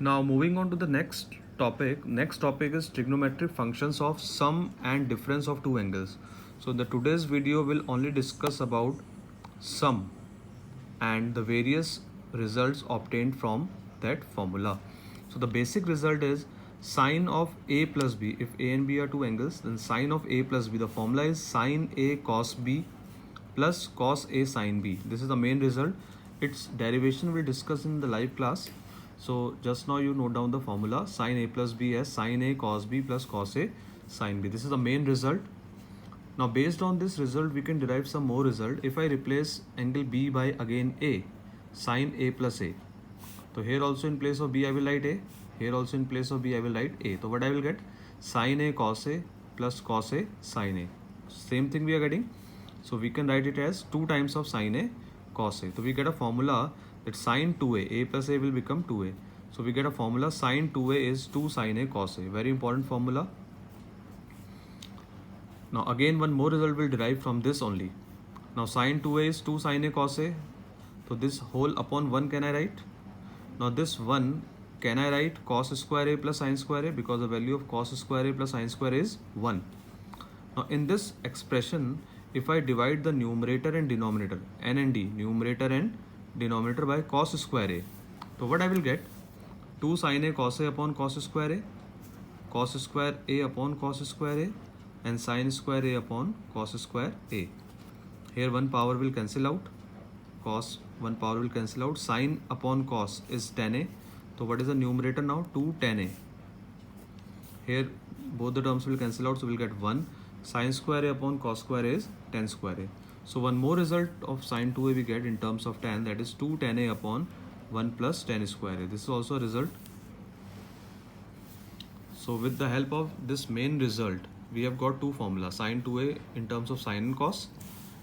Now moving on to the next topic. Next topic is trigonometric functions of sum and difference of two angles. So the today's video will only discuss about sum and the various results obtained from that formula. So the basic result is sine of a plus b. If a and b are two angles, then sine of a plus b, the formula is sine a cos b plus cos a sine b. This is the main result. Its derivation we'll discuss in the live class. So just now you note down the formula sine a plus b as sine a cos b plus cos a sine b. This is the main result. Now based on this result we can derive some more result. If I replace angle b by again a, sine a plus a. So here also in place of b I will write a. Here also in place of b I will write a. So what I will get? Sine a cos a plus cos a sine a. Same thing we are getting. So we can write it as 2 times of sine a cos a. So we get a formula that sine 2a, a plus a will become 2a. So we get a formula sine 2a is 2 sine a cos a. Very important formula. Now again one more result will derive from this only. Now sine 2a is 2 sine a cos a. So this whole upon 1 can I write? Now this 1 can I write cos square a plus sine square a, because the value of cos square a plus sine square a is 1. Now in this expression, if I divide the numerator and denominator, n and d, numerator and denominator by cos square a, so what I will get? 2 sine a cos a upon cos square a, cos square a upon cos square a, and sine square a upon cos square a. Here one power will cancel out, cos one power will cancel out, sine upon cos is tan a. So what is the numerator now? 2 tan a. Here both the terms will cancel out, so we'll get 1. Sine square a upon cos square a is tan square a. So one more result of sine 2a we get in terms of tan, that is 2 tan a upon 1 plus tan square a. This is also a result. So with the help of this main result, we have got two formulas, sine 2a in terms of sine and cos,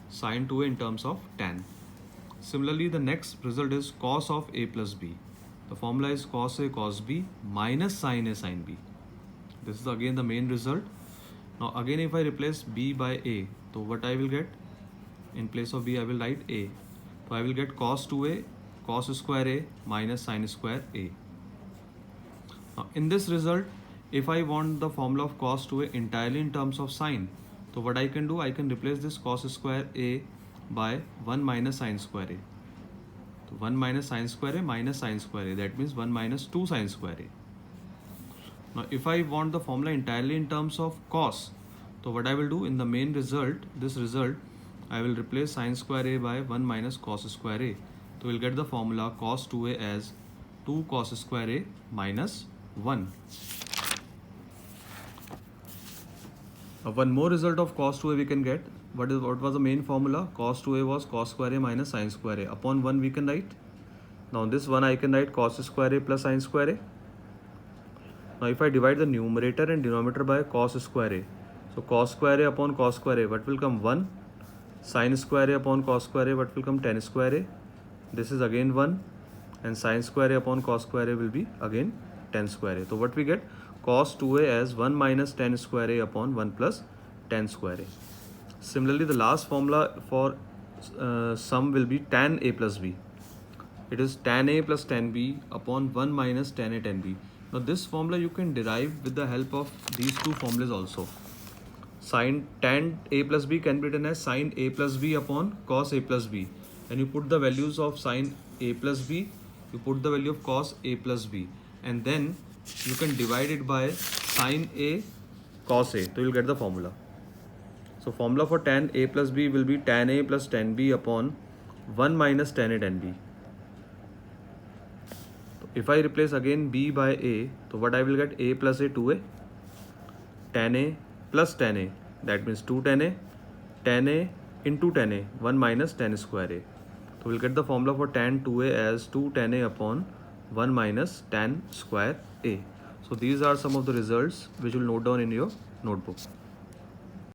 sine 2a in terms of tan. Similarly, the next result is cos of a plus b. The formula is cos a cos b minus sine a sine b. This is again the main result. Now again if I replace b by a, so what I will get? In place of b I will write a. So I will get cos 2a cos square a minus sine square a. Now in this result, if I want the formula of cos 2a entirely in terms of sine, so what I can do? I can replace this cos square a by 1 minus sine square a. So 1 minus sine square a minus sine square a, that means 1 minus 2 sine square a. Now if I want the formula entirely in terms of cos, so what I will do in the main result, this result, I will replace sine square a by 1 minus cos square a. So we'll get the formula cos 2a as 2 cos square a minus 1. Now one more result of cos 2a we can get. What was the main formula? Cos 2a was cos square a minus sine square a. Upon 1 we can write. Now this one I can write cos square a plus sine square a. Now if I divide the numerator and denominator by cos square a, so cos square a upon cos square a, what will come? 1. Sine square a upon cos square a, what will come? Tan square a. This is again 1. And sine square a upon cos square a will be again tan square a. So what we get? Cos 2a as 1 minus tan square a upon 1 plus tan square a. Similarly, the last formula for sum will be tan a plus b. It is tan a plus tan b upon 1 minus tan a tan b. Now this formula you can derive with the help of these two formulas also. Sin tan a plus b can be written as sin a plus b upon cos a plus b. And you put the values of sin a plus b, you put the value of cos a plus b. And then you can divide it by sin a cos a. So you will get the formula. So formula for tan a plus b will be tan a plus tan b upon 1 minus tan a tan b. If I replace again b by a, so what I will get? A plus a 2a, tan a plus tan a, that means 2 tan a into tan a, 1 minus tan square a. So we'll get the formula for tan 2a as 2 tan a upon 1 minus tan square a. So these are some of the results which you will note down in your notebook.